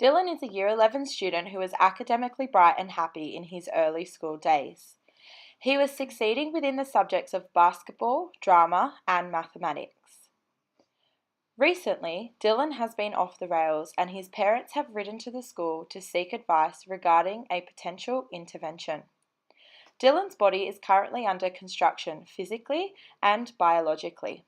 Dylan is a Year 11 student who was academically bright and happy in his early school days. He was succeeding within the subjects of basketball, drama, and mathematics. Recently, Dylan has been off the rails and his parents have written to the school to seek advice regarding a potential intervention. Dylan's body is currently under construction physically and biologically.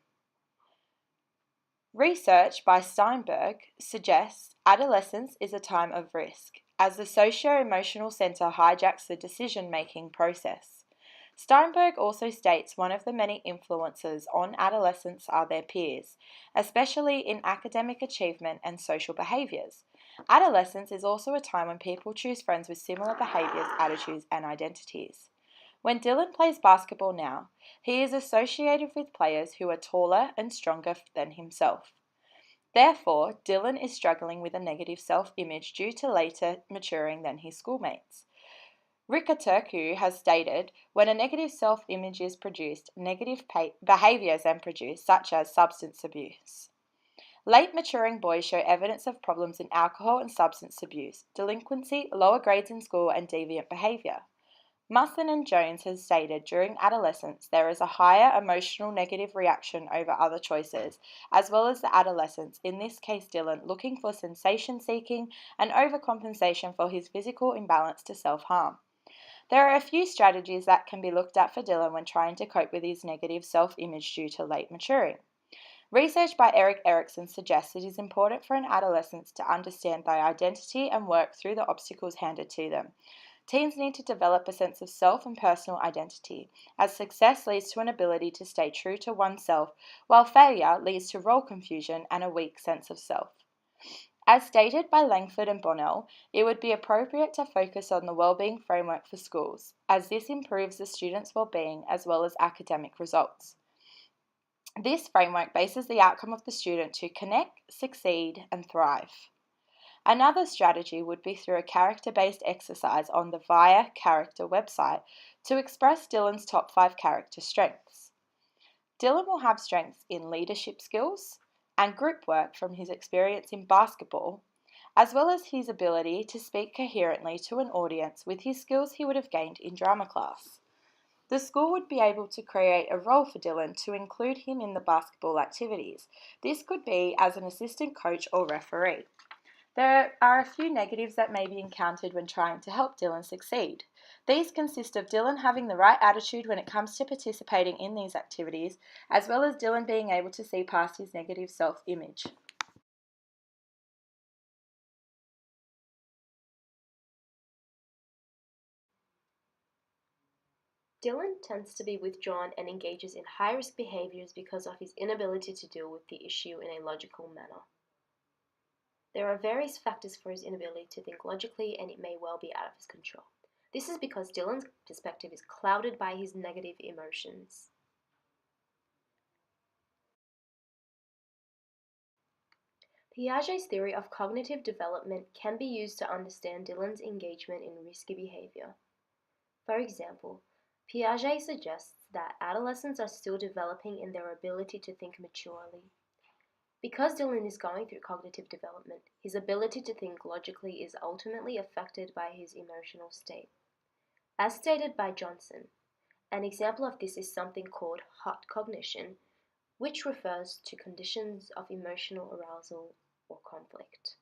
Research by Steinberg suggests adolescence is a time of risk, as the socio-emotional center hijacks the decision-making process. Steinberg also states one of the many influences on adolescents are their peers, especially in academic achievement and social behaviors. Adolescence is also a time when people choose friends with similar behaviors, attitudes, and identities. When Dylan plays basketball now, he is associated with players who are taller and stronger than himself. Therefore, Dylan is struggling with a negative self-image due to later maturing than his schoolmates. Rikaturku has stated, when a negative self-image is produced, negative behaviors are produced, such as substance abuse. Late maturing boys show evidence of problems in alcohol and substance abuse, delinquency, lower grades in school, and deviant behavior. Musson and Jones has stated during adolescence there is a higher emotional negative reaction over other choices, as well as the adolescents, in this case Dylan, looking for sensation seeking and overcompensation for his physical imbalance to self-harm. There are a few strategies that can be looked at for Dylan when trying to cope with his negative self-image due to late maturing. Research by Erik Erikson suggests it is important for an adolescent to understand their identity and work through the obstacles handed to them. Teens need to develop a sense of self and personal identity, as success leads to an ability to stay true to oneself, while failure leads to role confusion and a weak sense of self. As stated by Langford and Bonnell, it would be appropriate to focus on the wellbeing framework for schools, as this improves the students' wellbeing as well as academic results. This framework bases the outcome of the student to connect, succeed, and thrive. Another strategy would be through a character-based exercise on the VIA Character website to express Dylan's top 5 character strengths. Dylan will have strengths in leadership skills and group work from his experience in basketball, as well as his ability to speak coherently to an audience with his skills he would have gained in drama class. The school would be able to create a role for Dylan to include him in the basketball activities. This could be as an assistant coach or referee. There are a few negatives that may be encountered when trying to help Dylan succeed. These consist of Dylan having the right attitude when it comes to participating in these activities, as well as Dylan being able to see past his negative self-image. Dylan tends to be withdrawn and engages in high-risk behaviors because of his inability to deal with the issue in a logical manner. There are various factors for his inability to think logically, and it may well be out of his control. This is because Dylan's perspective is clouded by his negative emotions. Piaget's theory of cognitive development can be used to understand Dylan's engagement in risky behavior. For example, Piaget suggests that adolescents are still developing in their ability to think maturely. Because Dylan is going through cognitive development, his ability to think logically is ultimately affected by his emotional state. As stated by Johnson, an example of this is something called hot cognition, which refers to conditions of emotional arousal or conflict.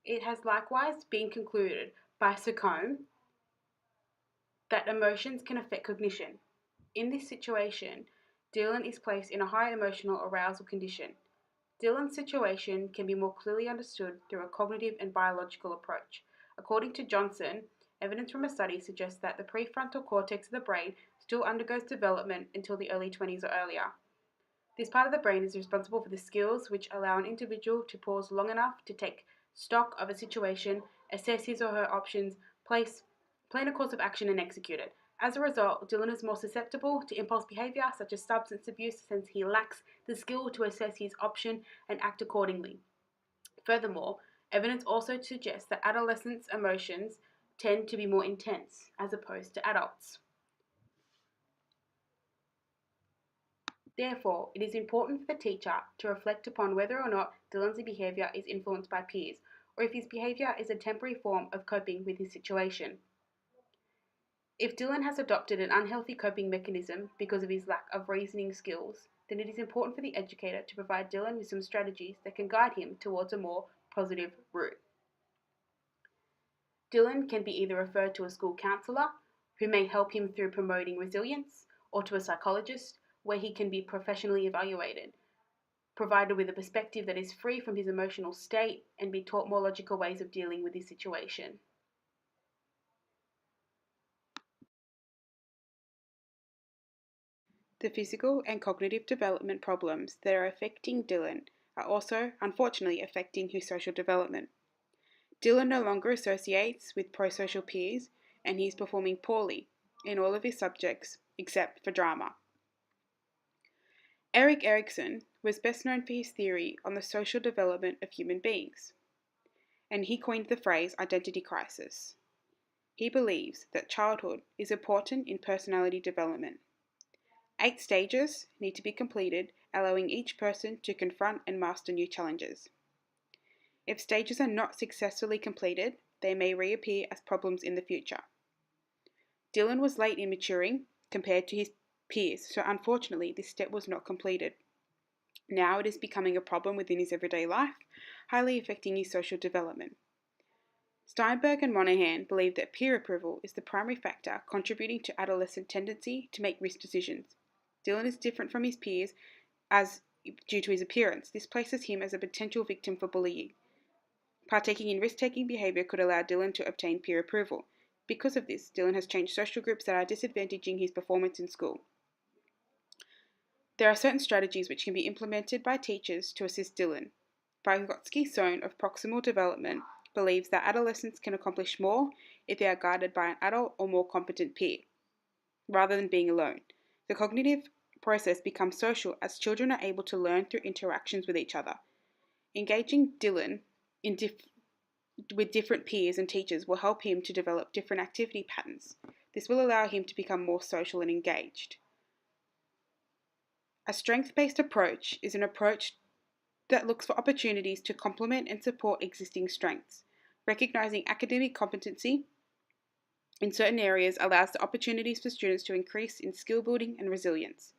It has likewise been concluded by Secombe that emotions can affect cognition. In this situation, Dylan is placed in a high emotional arousal condition. Dylan's situation can be more clearly understood through a cognitive and biological approach. According to Johnson, evidence from a study suggests that the prefrontal cortex of the brain still undergoes development until the early 20s or earlier. This part of the brain is responsible for the skills which allow an individual to pause long enough to take stock of a situation, assess his or her options, plan a course of action, and execute it. As a result, Dylan is more susceptible to impulse behavior such as substance abuse since he lacks the skill to assess his option and act accordingly. Furthermore, evidence also suggests that adolescents' emotions tend to be more intense as opposed to adults. Therefore, it is important for the teacher to reflect upon whether or not Dylan's behaviour is influenced by peers, or if his behaviour is a temporary form of coping with his situation. If Dylan has adopted an unhealthy coping mechanism because of his lack of reasoning skills, then it is important for the educator to provide Dylan with some strategies that can guide him towards a more positive route. Dylan can be either referred to a school counsellor, who may help him through promoting resilience, or to a psychologist, where he can be professionally evaluated, provided with a perspective that is free from his emotional state, and be taught more logical ways of dealing with his situation. The physical and cognitive development problems that are affecting Dylan are also, unfortunately, affecting his social development. Dylan no longer associates with prosocial peers, and he is performing poorly in all of his subjects except for drama. Erik Erikson was best known for his theory on the social development of human beings, and he coined the phrase identity crisis. He believes that childhood is important in personality development. 8 stages need to be completed, allowing each person to confront and master new challenges. If stages are not successfully completed, they may reappear as problems in the future. Dylan was late in maturing compared to his peers, so unfortunately this step was not completed. Now it is becoming a problem within his everyday life, highly affecting his social development. Steinberg and Monahan believe that peer approval is the primary factor contributing to adolescent tendency to make risk decisions. Dylan is different from his peers due to his appearance. This places him as a potential victim for bullying. Partaking in risk-taking behaviour could allow Dylan to obtain peer approval. Because of this, Dylan has changed social groups that are disadvantaging his performance in school. There are certain strategies which can be implemented by teachers to assist Dylan. Vygotsky's zone of proximal development believes that adolescents can accomplish more if they are guided by an adult or more competent peer, rather than being alone. The cognitive process becomes social as children are able to learn through interactions with each other. Engaging Dylan with different peers and teachers will help him to develop different activity patterns. This will allow him to become more social and engaged. A strength-based approach is an approach that looks for opportunities to complement and support existing strengths. Recognizing academic competency in certain areas allows the opportunities for students to increase in skill building and resilience.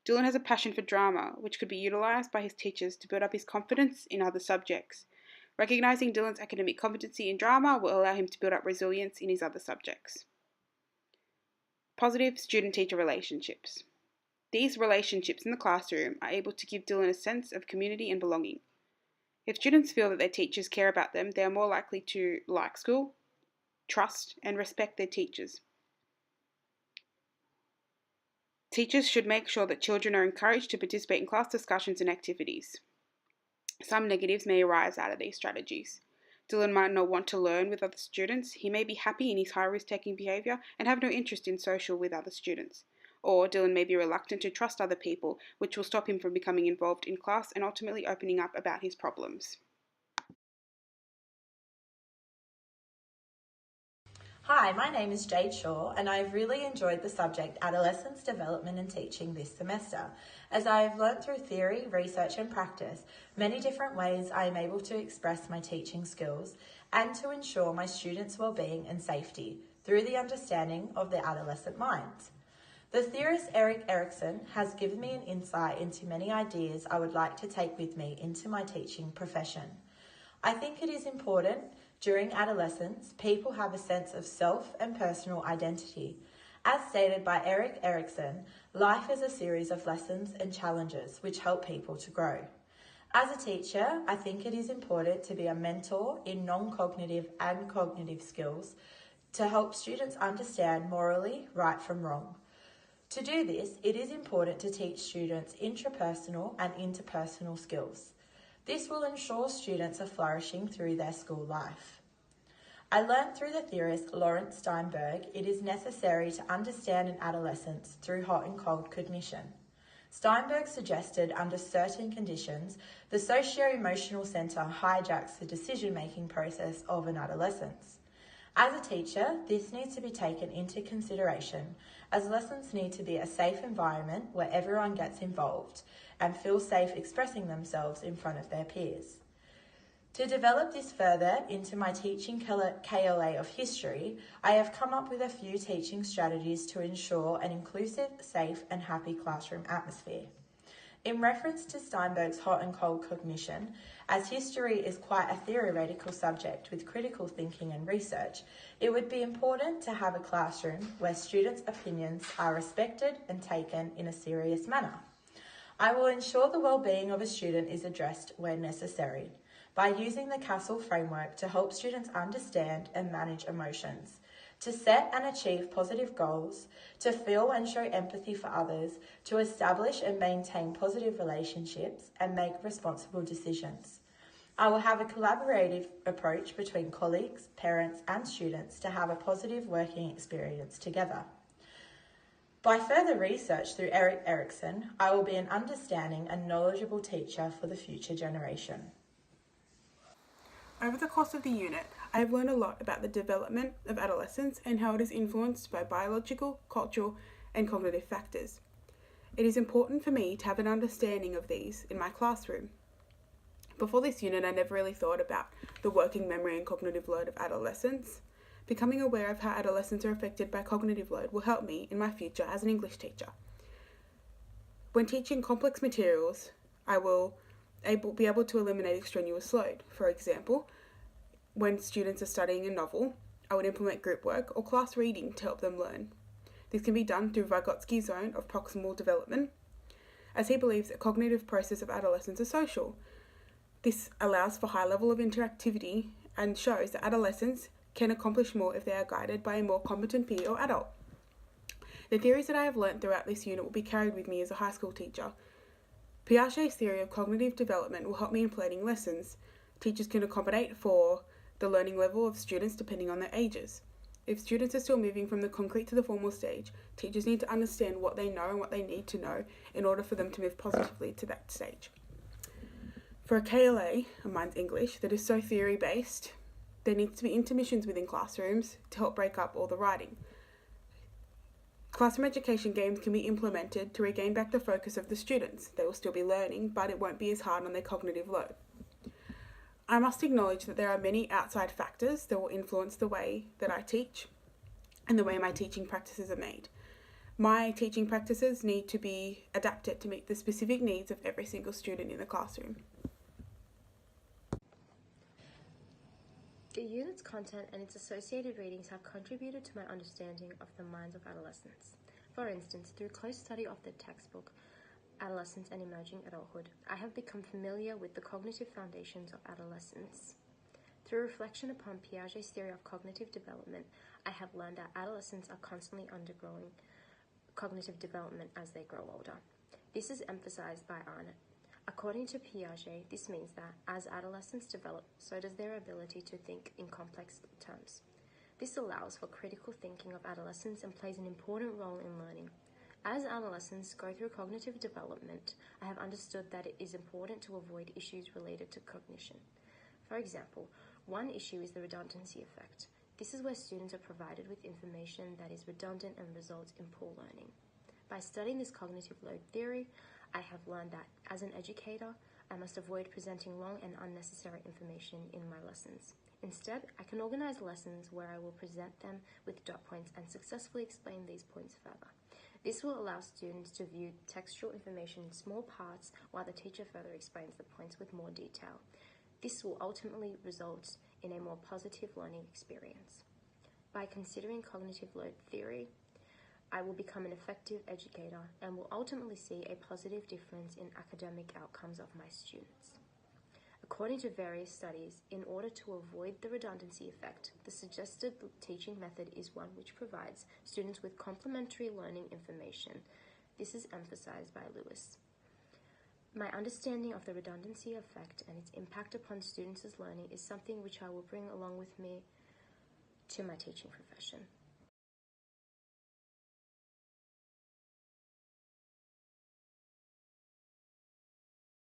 Dylan has a passion for drama, which could be utilized by his teachers to build up his confidence in other subjects. Recognizing Dylan's academic competency in drama will allow him to build up resilience in his other subjects. Positive student-teacher relationships. These relationships in the classroom are able to give Dylan a sense of community and belonging. If students feel that their teachers care about them, they are more likely to like school, trust, and respect their teachers. Teachers should make sure that children are encouraged to participate in class discussions and activities. Some negatives may arise out of these strategies. Dylan might not want to learn with other students. He may be happy in his high-risk-taking behaviour and have no interest in social with other students. Or Dylan may be reluctant to trust other people, which will stop him from becoming involved in class and ultimately opening up about his problems. Hi, my name is Jade Shaw, and I've really enjoyed the subject Adolescence Development and Teaching this semester, as I have learnt through theory, research and practice many different ways I am able to express my teaching skills and to ensure my students' well-being and safety through the understanding of their adolescent minds. The theorist Erik Erikson has given me an insight into many ideas I would like to take with me into my teaching profession. I think it is important during adolescence, people have a sense of self and personal identity. As stated by Erik Erikson, life is a series of lessons and challenges which help people to grow. As a teacher, I think it is important to be a mentor in non-cognitive and cognitive skills to help students understand morally right from wrong. To do this, it is important to teach students intrapersonal and interpersonal skills. This will ensure students are flourishing through their school life. I learnt through the theorist Lawrence Steinberg it is necessary to understand an adolescence through hot and cold cognition. Steinberg suggested under certain conditions, the socio-emotional centre hijacks the decision-making process of an adolescence. As a teacher, this needs to be taken into consideration, as lessons need to be a safe environment where everyone gets involved and feels safe expressing themselves in front of their peers. To develop this further into my teaching KLA of history, I have come up with a few teaching strategies to ensure an inclusive, safe and happy classroom atmosphere. In reference to Steinberg's hot and cold cognition, as history is quite a theoretical subject with critical thinking and research, it would be important to have a classroom where students' opinions are respected and taken in a serious manner. I will ensure the well-being of a student is addressed where necessary, by using the Castle framework to help students understand and manage emotions, to set and achieve positive goals, to feel and show empathy for others, to establish and maintain positive relationships, and make responsible decisions. I will have a collaborative approach between colleagues, parents, and students to have a positive working experience together. By further research through Erik Erikson, I will be an understanding and knowledgeable teacher for the future generation. Over the course of the unit, I have learned a lot about the development of adolescence and how it is influenced by biological, cultural, and cognitive factors. It is important for me to have an understanding of these in my classroom. Before this unit, I never really thought about the working memory and cognitive load of adolescents. Becoming aware of how adolescents are affected by cognitive load will help me in my future as an English teacher. When teaching complex materials, I will be able to eliminate extraneous load. For example, when students are studying a novel, I would implement group work or class reading to help them learn. This can be done through Vygotsky's zone of proximal development, as he believes that cognitive process of adolescence are social. This allows for high level of interactivity and shows that adolescents can accomplish more if they are guided by a more competent peer or adult. The theories that I have learnt throughout this unit will be carried with me as a high school teacher. Piaget's theory of cognitive development will help me in planning lessons. Teachers can accommodate for the learning level of students depending on their ages. If students are still moving from the concrete to the formal stage, teachers need to understand what they know and what they need to know in order for them to move positively to that stage. For a KLA, a Mine's English, that is so theory-based, there needs to be intermissions within classrooms to help break up all the writing. Classroom education games can be implemented to regain back the focus of the students. They will still be learning, but it won't be as hard on their cognitive load. I must acknowledge that there are many outside factors that will influence the way that I teach and the way my teaching practices are made. My teaching practices need to be adapted to meet the specific needs of every single student in the classroom. The unit's content and its associated readings have contributed to my understanding of the minds of adolescents. For instance, through close study of the textbook, Adolescence and Emerging Adulthood, I have become familiar with the cognitive foundations of adolescence. Through reflection upon Piaget's theory of cognitive development, I have learned that adolescents are constantly undergoing cognitive development as they grow older. This is emphasized by Arnott. According to Piaget, this means that as adolescents develop, so does their ability to think in complex terms. This allows for critical thinking of adolescents and plays an important role in learning. As adolescents go through cognitive development, I have understood that it is important to avoid issues related to cognition. For example, one issue is the redundancy effect. This is where students are provided with information that is redundant and results in poor learning. By studying this cognitive load theory, I have learned that as an educator, I must avoid presenting long and unnecessary information in my lessons. Instead, I can organize lessons where I will present them with dot points and successfully explain these points further. This will allow students to view textual information in small parts while the teacher further explains the points with more detail. This will ultimately result in a more positive learning experience. By considering cognitive load theory, I will become an effective educator and will ultimately see a positive difference in academic outcomes of my students. According to various studies, in order to avoid the redundancy effect, the suggested teaching method is one which provides students with complementary learning information. This is emphasized by Lewis. My understanding of the redundancy effect and its impact upon students' learning is something which I will bring along with me to my teaching profession.